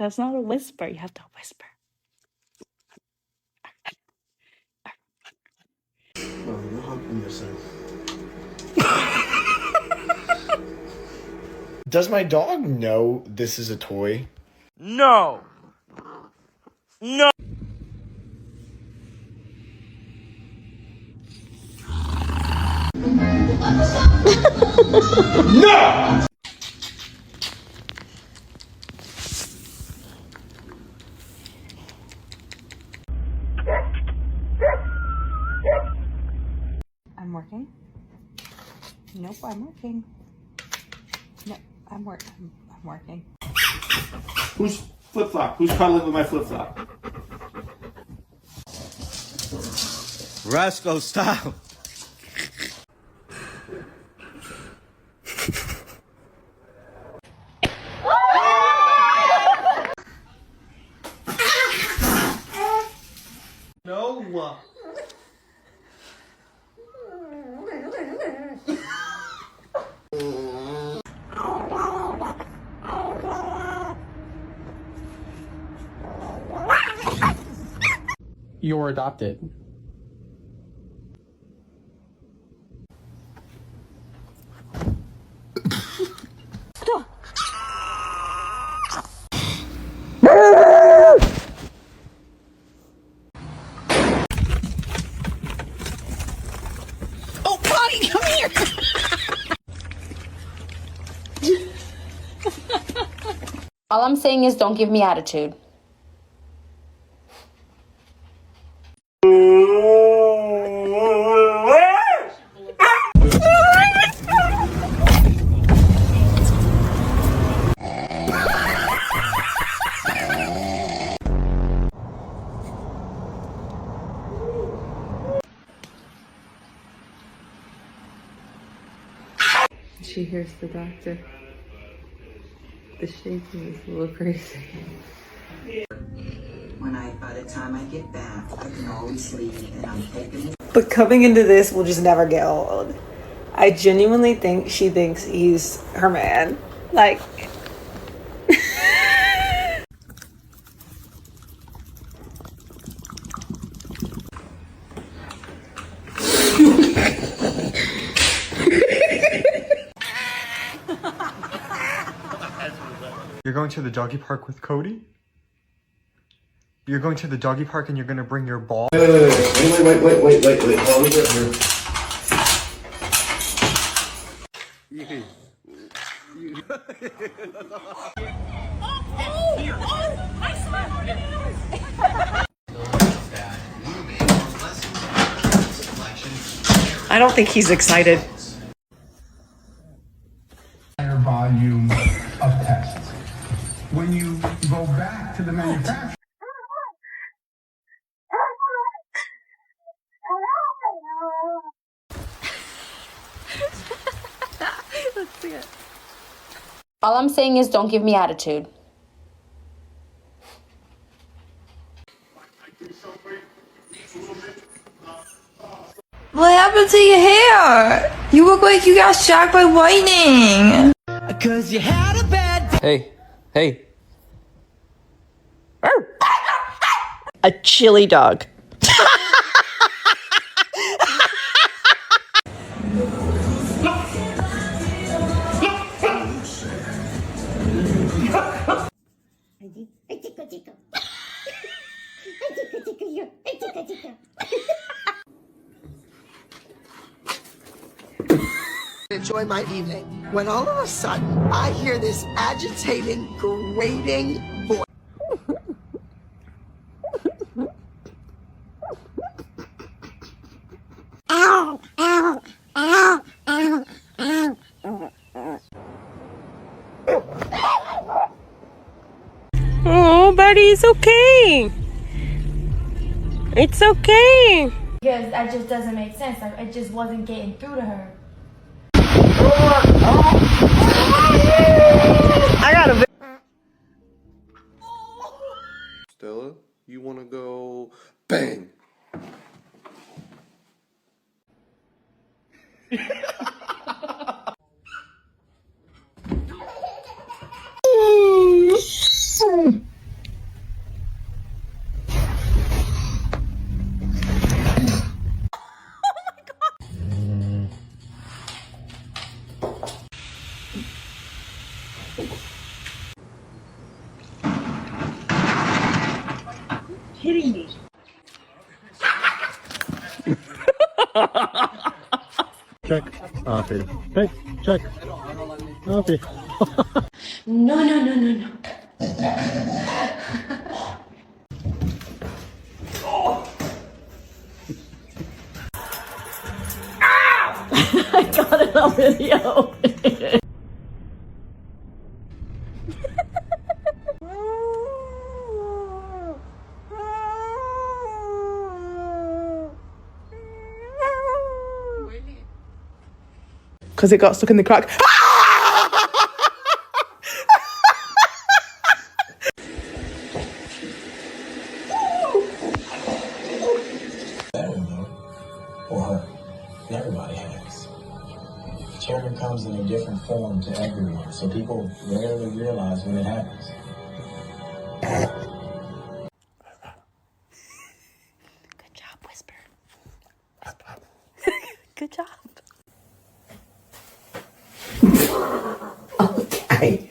That's not a whisper. You have to whisper. Oh, you're humping yourself. Does my dog know this is a toy? No. No. No! I'm working. Nope, I'm working. No, I'm working. Who's flip-flop? Who's cuddling with my flip-flop? Rascal style. No. You're adopted. Oh, Bonnie, come here! All I'm saying is don't give me attitude. She hears the doctor. The shaking is a little crazy. By the time I get back, I can always leave and I'm taking. But coming into this will just never get old. I genuinely think she thinks he's her man. Like, You're going to the doggy park with Cody? You're going to the doggy park and you're gonna bring your ball? Wait. Hold it here. I don't think he's excited. Higher volume of tests. When you go back to the manufacturer. Let's see it. All I'm saying is don't give me attitude. What happened to your hair? You look like you got shocked by lightning. Cause you had a bad day. Hey. A chili dog. Enjoy my evening when all of a sudden I hear this agitating, grating voice. Ow, ow, ow, ow, ow. Oh, buddy, it's okay. It's okay. Because that just doesn't make sense. Like, it just wasn't getting through to her. I got a. Stella, you want to go bang? Aferin. Pek, çak. Aferin. No, no, no, no, no. I got it on video. Because it got stuck in the crack. Or everybody has. Children comes in a different form to everyone, so people rarely realize when it happens. Good job, Whisper. Good job. Okay.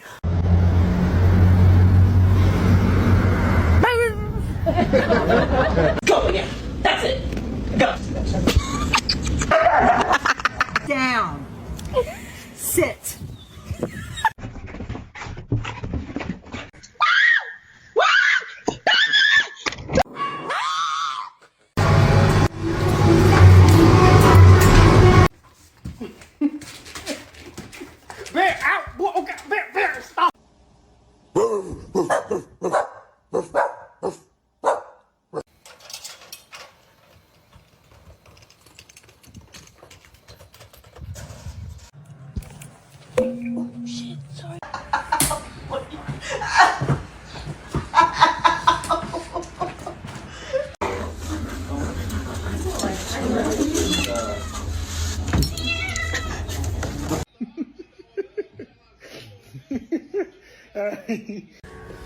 Go again. That's it. Go. Down. Sit. Bear, out! Okay, bear, stop!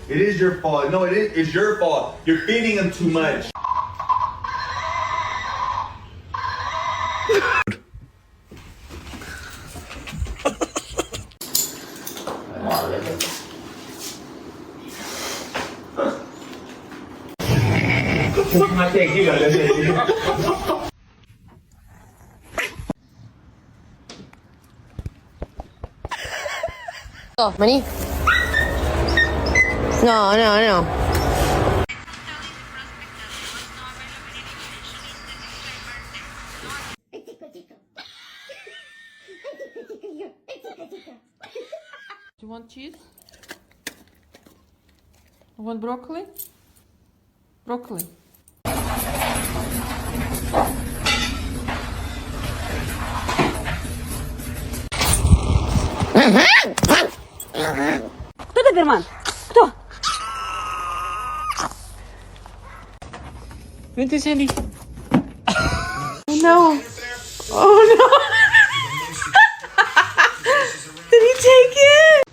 It is your fault. No, it's your fault. You're feeding him too much. Oh, money? No, no, no. Do you want cheese? You want broccoli? Broccoli. Кто доберман? Кто? Winter Sandy. Oh no. Oh no. Did he take it?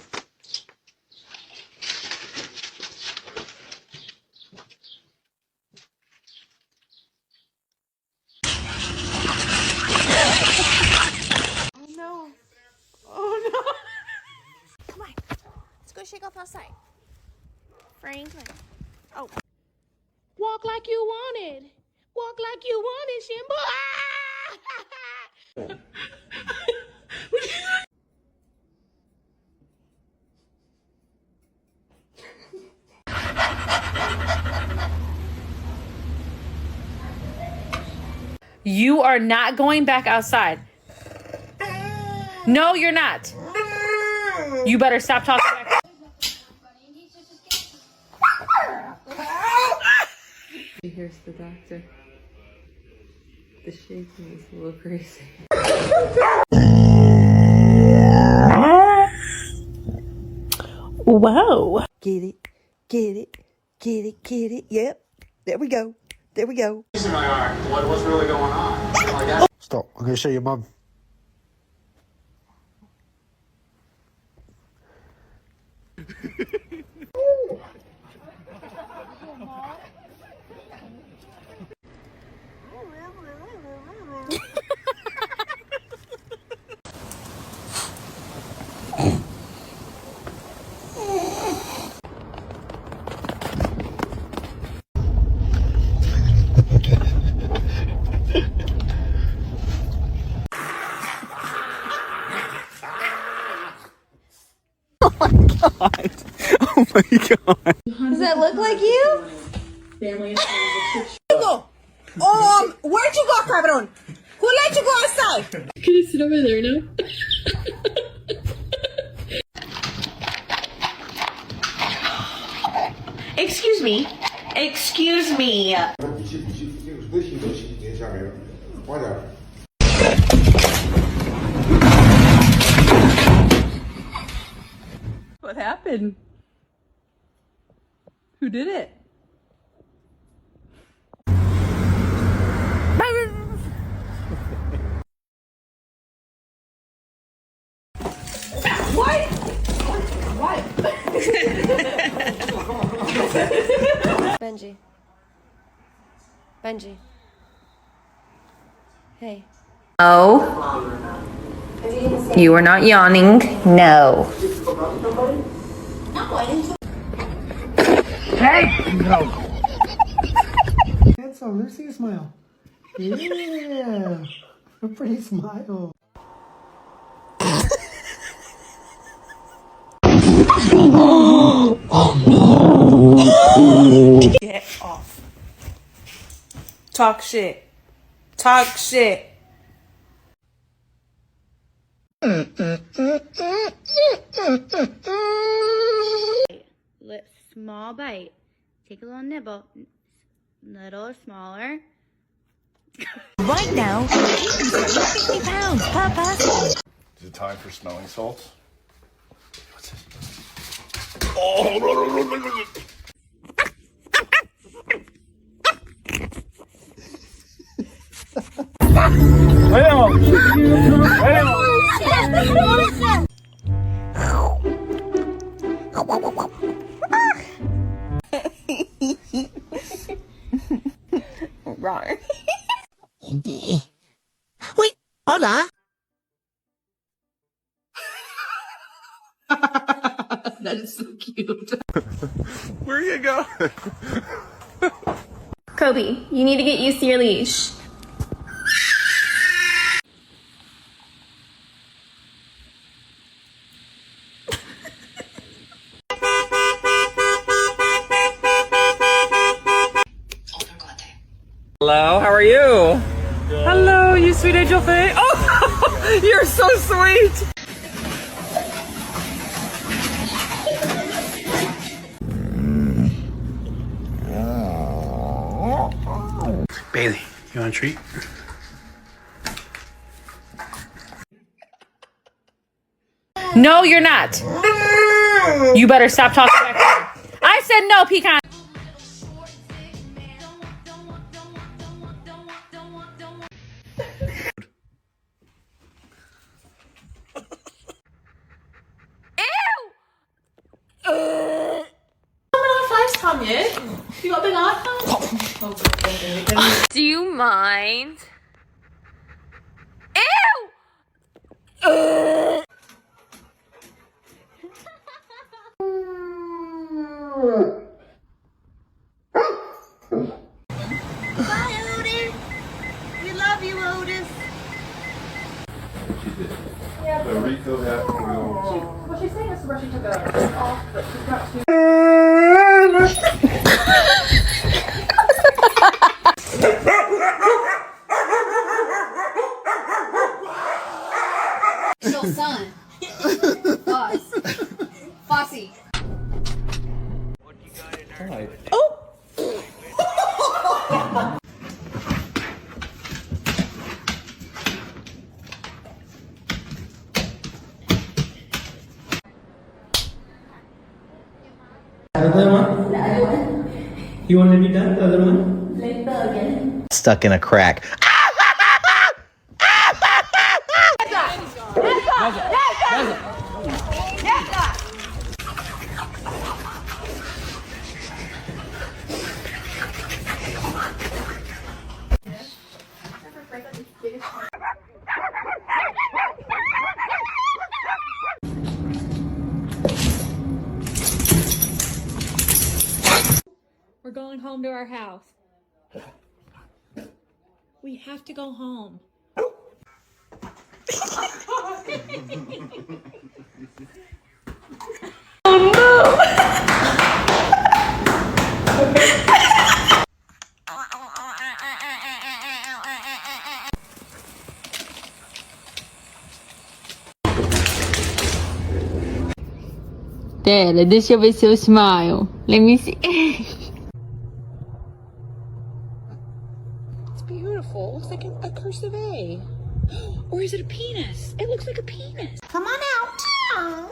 Oh no. Oh no. Come on. Let's go shake off outside. Frank. Oh. Walk like you wanted. Walk like you wanted, Shimbo. Ah! You are not going back outside. No, you're not. You better stop talking back. Here's the doctor. The shaking is a little crazy. Whoa. Get it, get it, get it, get it. Yep. There we go. There we go. What's really going on? Stop. I'm going to show your mum. god. Oh my god. Does that look like you? Where'd you go, cabron? Who let you go outside? Can you sit over there now? Excuse me. Excuse me. What happened? Who did it? What? Benji. Benji. Hey. No. You are not yawning. No. Handsome, let me see you smile. Yeah, a pretty smile. Get off. Talk shit. Talk shit. Lips, small bite. Take a little nibble. Little smaller. Right now, 50 pounds per person. Is it time for smelling salts? What's this? Wrong. Wait, hola. That is so cute. Where you go? Kobe, you need to get used to your leash. Hello, how are you? Hello, you sweet angel thing. Oh, you're so sweet. Bailey, you want a treat? No, you're not. You better stop talking back there. I said no, pecan. Do you mind? Bye, Otis. We love you, Otis. She did. The refill has to go. Well, she's saying this where she took it off, but she's got to. So, son. Boss. Bossy. Other one? You want to be done? The other one? Stuck in a crack. We're going home to our house. We have to go home. Pera, deixa eu ver seu smile. Let me see. It's beautiful. It looks like a cursive A. Or is it a penis? It looks like a penis. Come on out.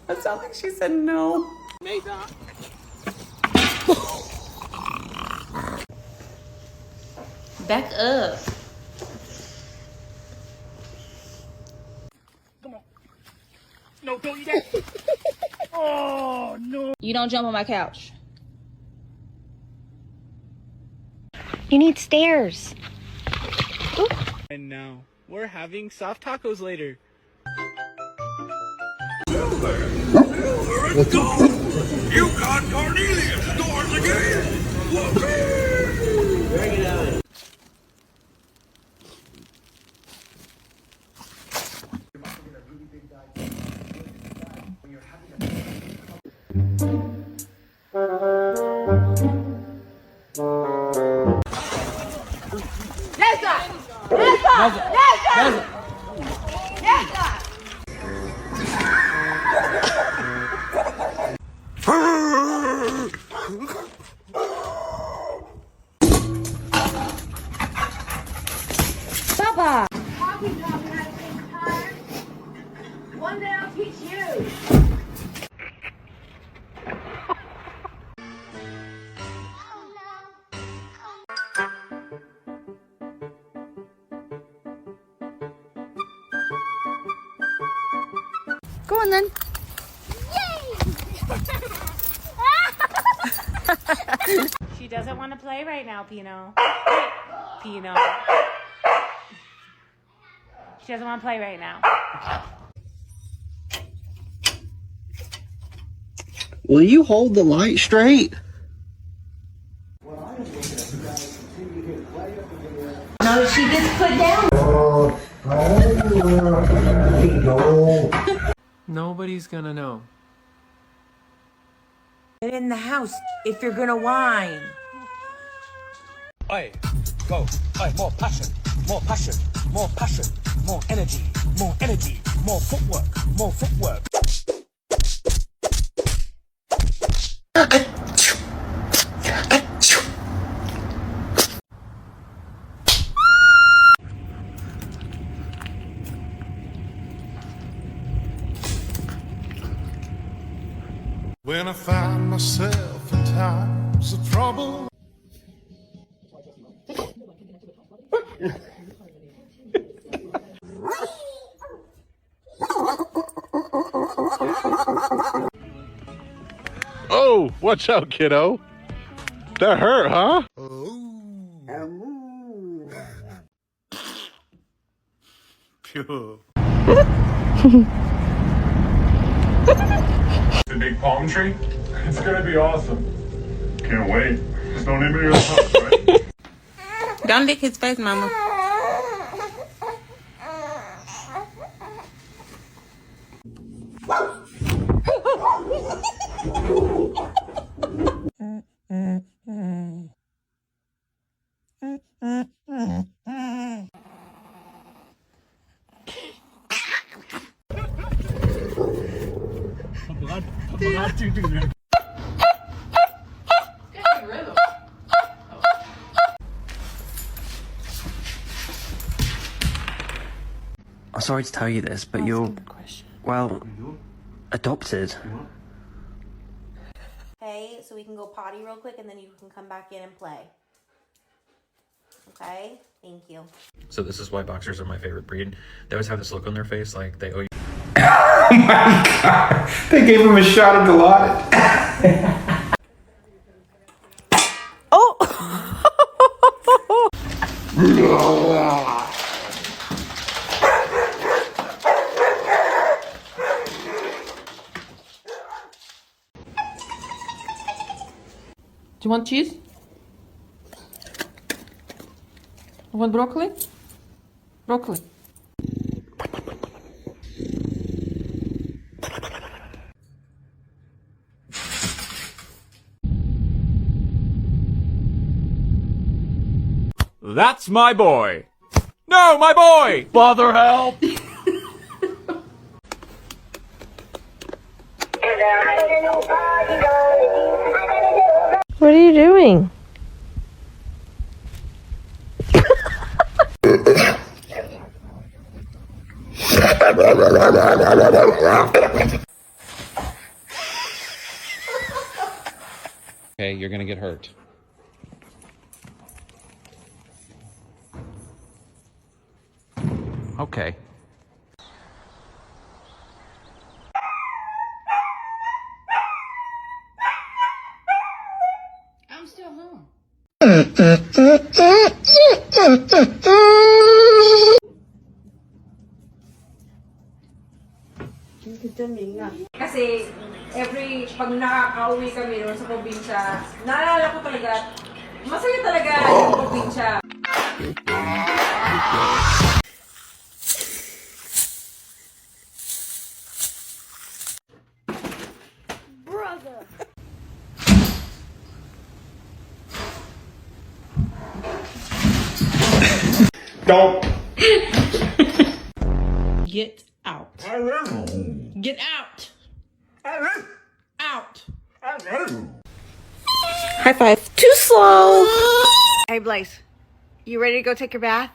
That sounds like she said no. Back up. No, don't eat that. Oh, no. You don't jump on my couch. You need stairs. And now we're having soft tacos later. You got Cornelius doors again. Papa. One day I'll teach you. Go on then. She doesn't want to play right now, Pino. Pino. She doesn't want to play right now. Will you hold the light straight? No, she gets put down. Nobody's gonna know. Get in the house if you're gonna whine. Oi, go. Oi, more passion, more passion, more passion, more energy, more energy, more footwork, more footwork. When I find myself in times of trouble. Oh, watch out, kiddo. That hurt, huh? Phew. The big palm tree? It's gonna be awesome. Can't wait. Just don't name me your house, right? Don't lick his face, mama. I'm sorry to tell you this, but you're, well, adopted. Okay, so we can go potty real quick and then you can come back in and play. Okay, thank you. So this is why boxers are my favorite breed. They always have this look on their face like they owe you. Oh my god! They gave him a shot of Dilaudid. Do you want cheese? You want broccoli? Broccoli. That's my boy. No, my boy! Father, help! What are you doing? Okay, you're gonna get hurt. Okay. I'm still home. Kasi every pag nakaka-uwi kami doon sa probinsya, naalala ko talaga, masaya talaga yung probinsya. Brother. Don't. Get out. Get out. Out. High five. Too slow. Hey, Blaze. You ready to go take your bath?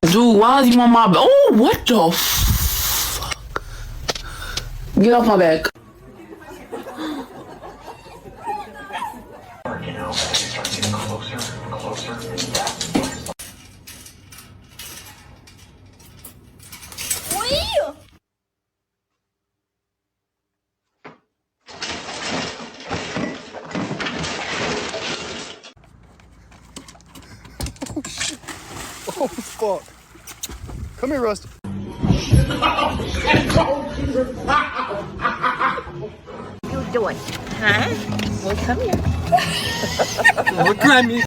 Dude, why is he on my back? Oh, what the fuck? Get off my back. You know, as you start getting closer and closer, Oh, fuck. Come here, Rusty. You doing? Huh? Well, come here. Look at me.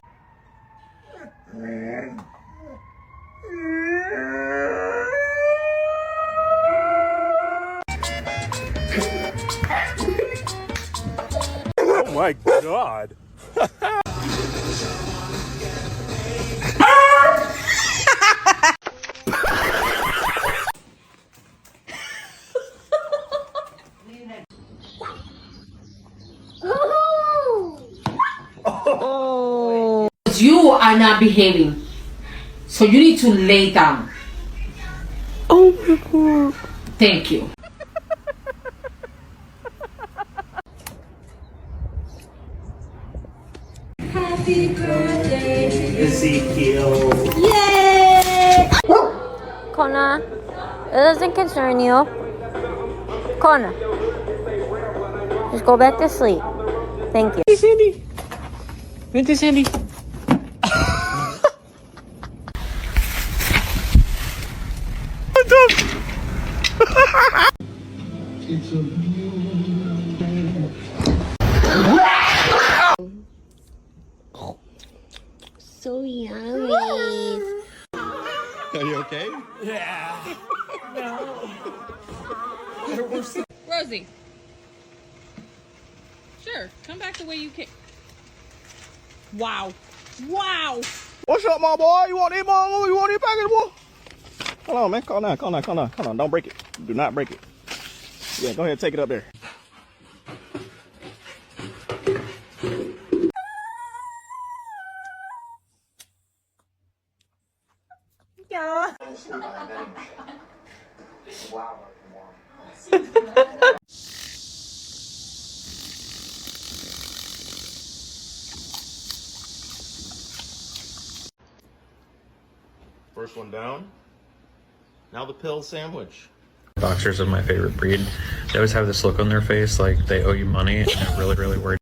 Oh my god. You are not behaving. So you need to lay down. Oh my god. Thank you. Happy birthday, Ezekiel. Yay! Kona, it doesn't concern you. Kona, just go back to sleep. Thank you. Hey, Sandy. Vente, Sandy. So yummy. Are you okay? Yeah. No. Rosie. Sure, come back the way you came. Wow. Wow. What's up, my boy? You want to eat, mom? You want to eat package, boy? Hold on, man. Calm down, calm down, calm down. Calm down. Don't break it. Do not break it. Yeah, go ahead. Take it up there. Yeah. First one down. Now the pill sandwich. Boxers are my favorite breed. They always have this look on their face like they owe you money, and it really, really worried.